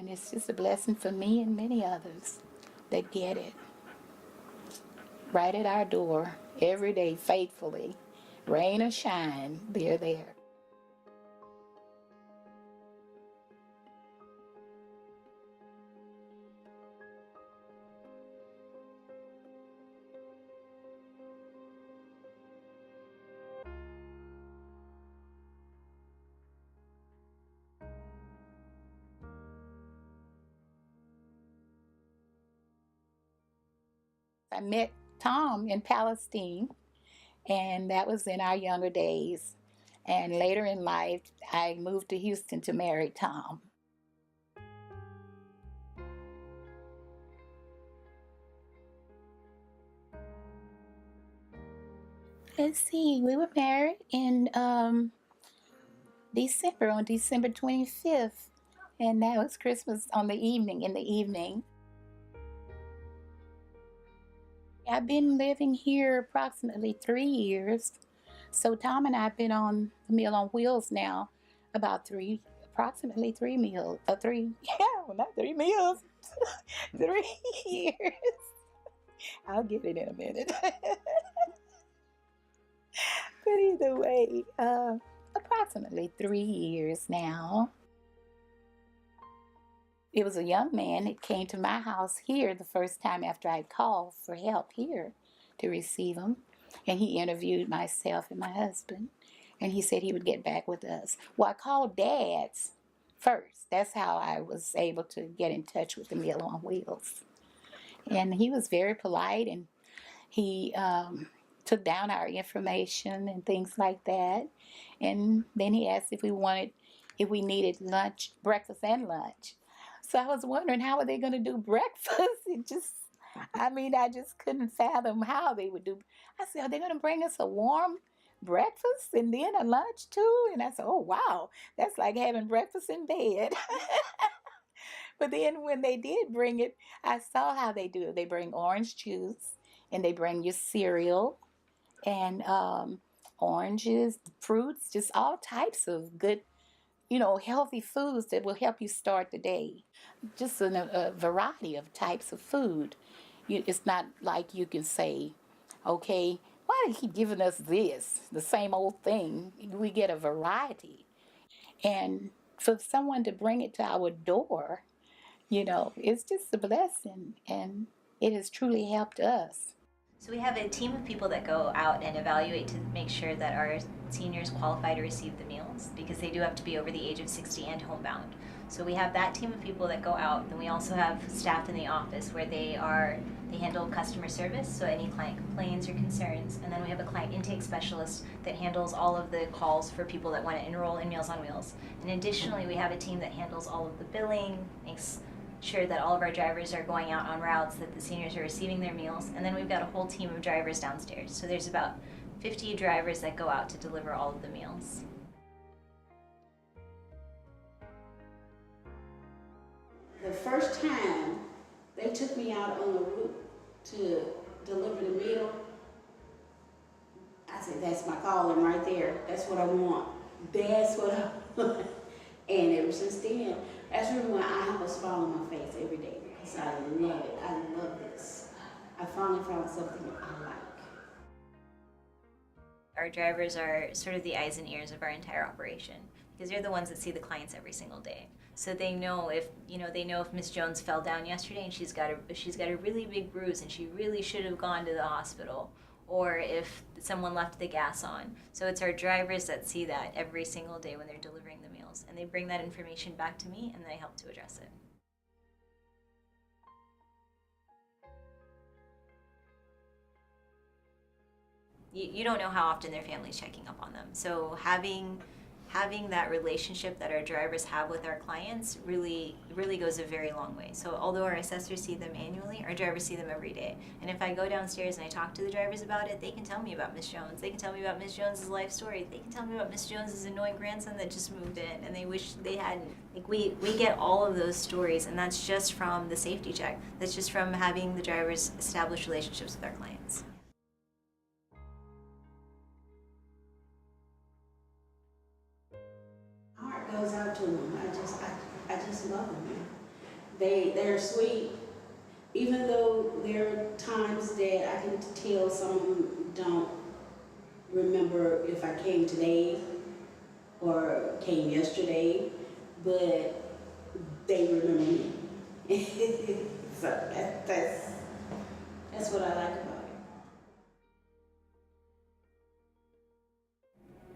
And it's just a blessing for me and many others that get it right at our door every day faithfully. Rain or shine, they're there. I met Tom in Palestine, and that was in our younger days. And later in life, I moved to Houston to marry Tom. Let's see, we were married in December, on December 25th. And that was Christmas on the evening, in the evening. I've been living here approximately 3 years. So Tom and I have been on the Meal on Wheels now about approximately 3 meals, yeah, well, not 3 meals, 3 years. I'll get it in a minute. But either way, approximately 3 years now. It was a young man that came to my house here the first time after I called for help here to receive him. And he interviewed myself and my husband. And he said he would get back with us. Well, I called Dad's first. That's how I was able to get in touch with the Meal on Wheels. And he was very polite, and he took down our information and things like that. And then he asked if we needed lunch, breakfast and lunch. So I was wondering, how are they going to do breakfast? I just couldn't fathom how they would do. I said, are they going to bring us a warm breakfast and then a lunch too? And I said, oh wow, that's like having breakfast in bed. But then when they did bring it, I saw how they do it. They bring orange juice, and they bring you cereal and oranges, fruits, just all types of good, healthy foods that will help you start the day. Just a variety of types of food. It's not like you can say, okay, why do they keep giving us this, the same old thing? We get a variety. And for someone to bring it to our door, it's just a blessing, and it has truly helped us. So we have a team of people that go out and evaluate to make sure that our seniors qualify to receive the meals, because they do have to be over the age of 60 and homebound. So we have that team of people that go out. Then we also have staff in the office where they handle customer service, so any client complaints or concerns. And then we have a client intake specialist that handles all of the calls for people that want to enroll in Meals on Wheels. And additionally, we have a team that handles all of the billing, makes sure that all of our drivers are going out on routes, that the seniors are receiving their meals. And then we've got a whole team of drivers downstairs. So there's about 50 drivers that go out to deliver all of the meals. The first time they took me out on the route to deliver the meal, I said, that's my calling right there. That's what I want. That's what I want. And ever since then, that's really when I have a smile on my face every day, because I love it. I love this. I finally found something I like. Our drivers are sort of the eyes and ears of our entire operation, because they're the ones that see the clients every single day. So they know if Miss Jones fell down yesterday and she's got a really big bruise and she really should have gone to the hospital, or if someone left the gas on. So it's our drivers that see that every single day when they're delivering the meals, and they bring that information back to me and then I help to address it. You don't know how often their family's checking up on them. So having that relationship that our drivers have with our clients really goes a very long way. So although our assessors see them annually, our drivers see them every day. And if I go downstairs and I talk to the drivers about it, they can tell me about Miss Jones. They can tell me about Miss Jones's life story. They can tell me about Miss Jones's annoying grandson that just moved in and they wish they hadn't. Like we get all of those stories, and that's just from the safety check. That's just from having the drivers establish relationships with our clients. My heart goes out to them. I just love them, man. They're sweet, even though there are times that I can tell some of them don't remember if I came today or came yesterday, but they remember me. So that's what I like about it.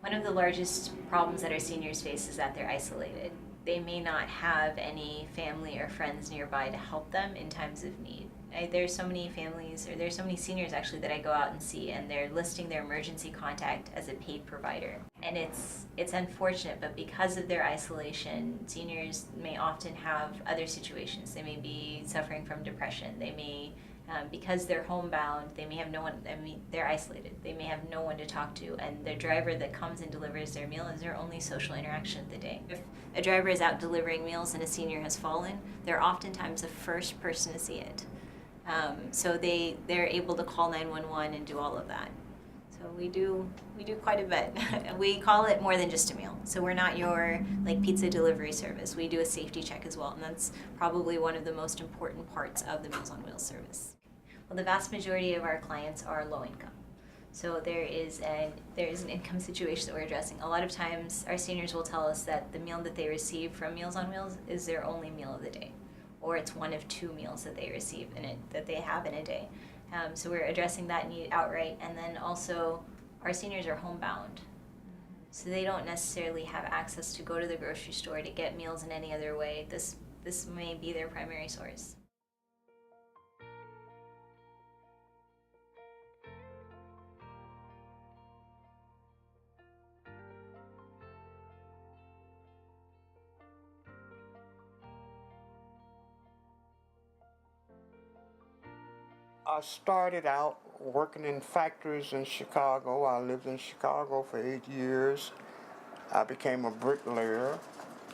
One of the largest problems that our seniors face is that they're isolated. They may not have any family or friends nearby to help them in times of need. There's so many families, or there's so many seniors actually that I go out and see, and they're listing their emergency contact as a paid provider. And it's unfortunate, but because of their isolation, seniors may often have other situations. They may be suffering from depression. They may because they're homebound, they may have no one, they're isolated. They may have no one to talk to, and the driver that comes and delivers their meal is their only social interaction of the day. If a driver is out delivering meals and a senior has fallen, they're oftentimes the first person to see it. So they're able to call 911 and do all of that. So we do quite a bit. We call it more than just a meal. So we're not your like pizza delivery service. We do a safety check as well, and that's probably one of the most important parts of the Meals on Wheels service. Well, the vast majority of our clients are low income. So there is an income situation that we're addressing. A lot of times our seniors will tell us that the meal that they receive from Meals on Wheels is their only meal of the day, or it's one of 2 meals that they receive that they have in a day. So we're addressing that need outright, and then also our seniors are homebound. So they don't necessarily have access to go to the grocery store to get meals in any other way. This may be their primary source. I started out working in factories in Chicago. I lived in Chicago for 8 years. I became a bricklayer.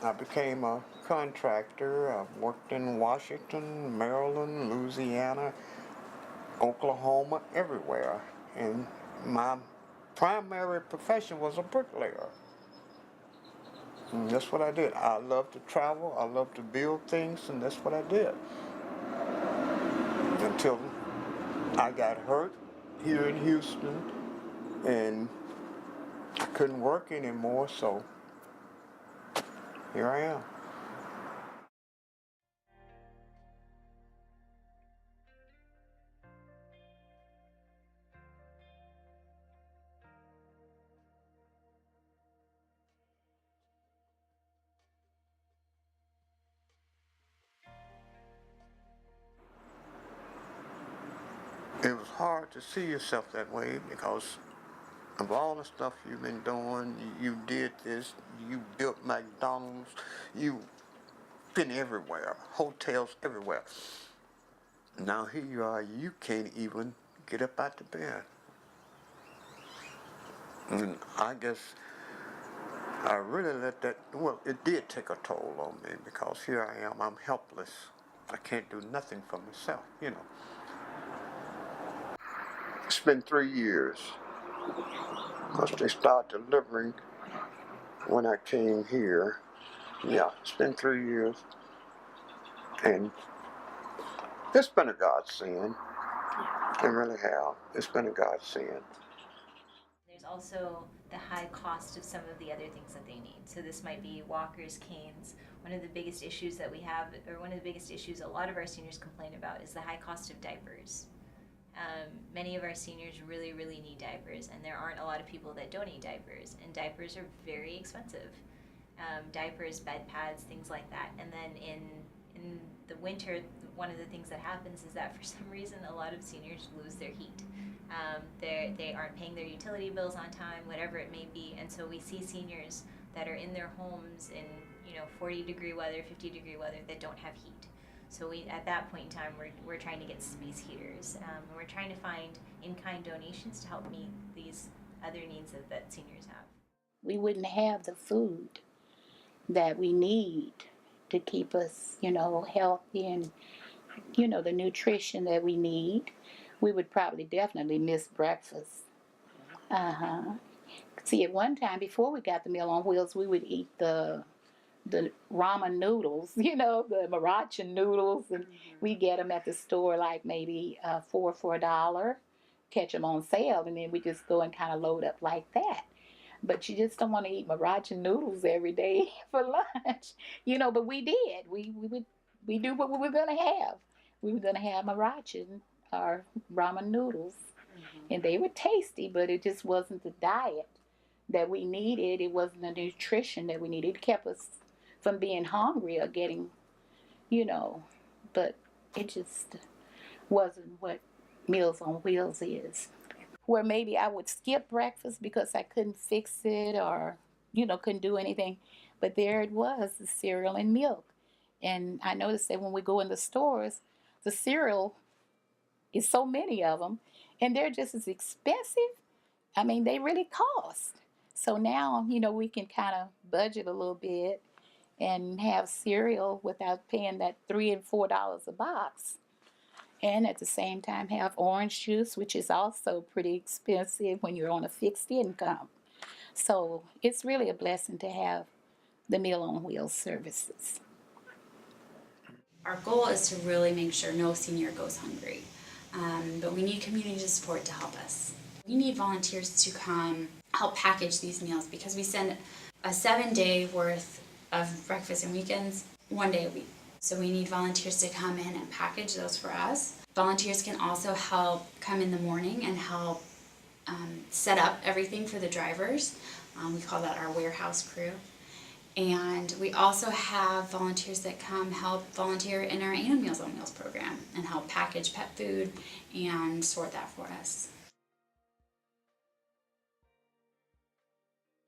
I became a contractor. I worked in Washington, Maryland, Louisiana, Oklahoma, everywhere. And my primary profession was a bricklayer. And that's what I did. I love to travel. I love to build things, and that's what I did. Until I got hurt here in Houston, and I couldn't work anymore, so here I am. It was hard to see yourself that way because of all the stuff you've been doing. You did this, you built McDonald's, you've been everywhere, hotels everywhere. Now here you are, you can't even get up out the bed. And I guess I really let that, well, it did take a toll on me because here I am, I'm helpless. I can't do nothing for myself, you know. It's been 3 years because they started delivering when I came here. Yeah, it's been 3 years. And it's been a godsend. It really have. It's been a godsend. There's also the high cost of some of the other things that they need. So this might be walkers, canes. One of the biggest issues that we have, or one of the biggest issues a lot of our seniors complain about, is the high cost of diapers. Many of our seniors really, really need diapers, and there aren't a lot of people that don't need diapers, and diapers are very expensive. Diapers, bed pads, things like that. And then in the winter, one of the things that happens is that for some reason a lot of seniors lose their heat. They aren't paying their utility bills on time, whatever it may be, and so we see seniors that are in their homes in 40-degree weather, 50-degree weather that don't have heat. So at that point in time, we're trying to get space heaters. And we're trying to find in-kind donations to help meet these other needs that seniors have. We wouldn't have the food that we need to keep us, healthy and, the nutrition that we need. We would probably definitely miss breakfast. Uh-huh. See, at one time, before we got the Meal on Wheels, we would eat the the ramen noodles, the Maruchan noodles, and we get them at the store like maybe four for $1, catch them on sale, and then we just go and kind of load up like that. But you just don't want to eat Maruchan noodles every day for lunch, But we did. We do what we were gonna have. We were gonna have Maruchan or ramen noodles, and they were tasty, but it just wasn't the diet that we needed. It wasn't the nutrition that we needed. It kept us from being hungry or getting, you know, but it just wasn't what Meals on Wheels is. Where maybe I would skip breakfast because I couldn't fix it or, couldn't do anything. But there it was, the cereal and milk. And I noticed that when we go in the stores, the cereal is so many of them, and they're just as expensive. I mean, they really cost. So now, we can kind of budget a little bit and have cereal without paying that $3 and $4 a box. And at the same time, have orange juice, which is also pretty expensive when you're on a fixed income. So it's really a blessing to have the Meal on Wheels services. Our goal is to really make sure no senior goes hungry, but we need community support to help us. We need volunteers to come help package these meals because we send a 7-day worth of breakfast and weekends 1 day a week. So we need volunteers to come in and package those for us. Volunteers can also help come in the morning and help set up everything for the drivers. We call that our warehouse crew. And we also have volunteers that come help volunteer in our Anna Meals on Wheels program and help package pet food and sort that for us.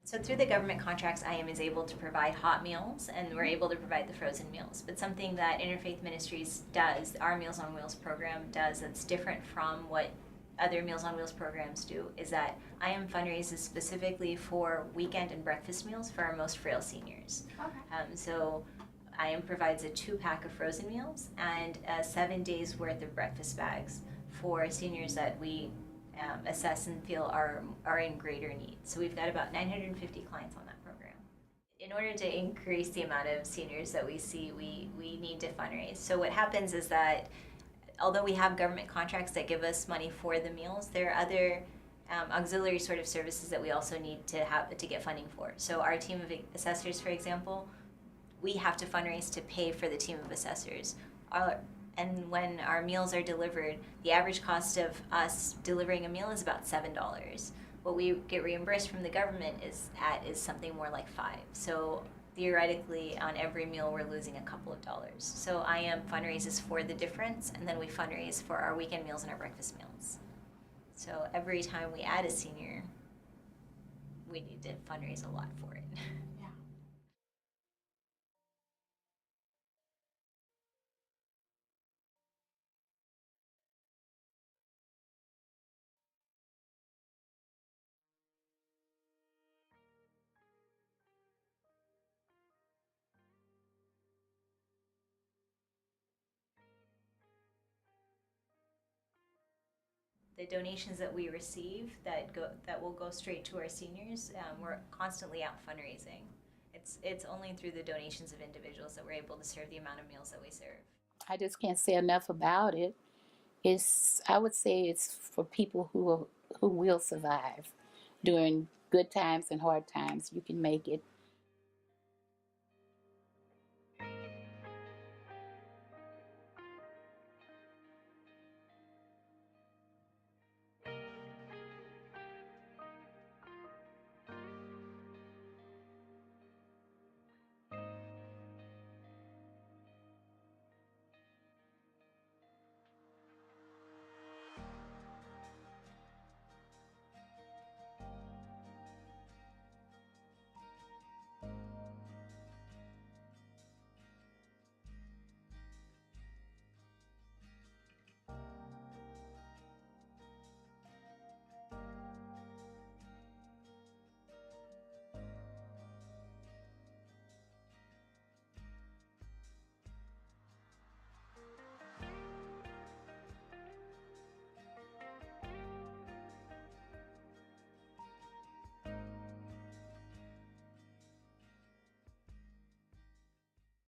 So through the government contracts, IM is able to provide hot meals, and we're able to provide the frozen meals. But something that Interfaith Ministries does, our Meals on Wheels program does, that's different from what other Meals on Wheels programs do, is that IM fundraises specifically for weekend and breakfast meals for our most frail seniors. Okay. So IM provides a 2-pack of frozen meals and 7 days worth of breakfast bags for seniors that we assess and feel are in greater need. So we've got about 950 clients on that program. In order to increase the amount of seniors that we see, we need to fundraise. So what happens is that although we have government contracts that give us money for the meals, there are other auxiliary sort of services that we also need to get funding for. So our team of assessors, for example, we have to fundraise to pay for the team of assessors. And when our meals are delivered, the average cost of us delivering a meal is about $7. What we get reimbursed from the government is something more like $5. So theoretically, on every meal, we're losing a couple of dollars. So IM fundraises for the difference, and then we fundraise for our weekend meals and our breakfast meals. So every time we add a senior, we need to fundraise a lot for it. The donations that we receive that will go straight to our seniors, we're constantly out fundraising. It's only through the donations of individuals that we're able to serve the amount of meals that we serve. I just can't say enough about it. I would say it's for people who will survive during good times and hard times. You can make it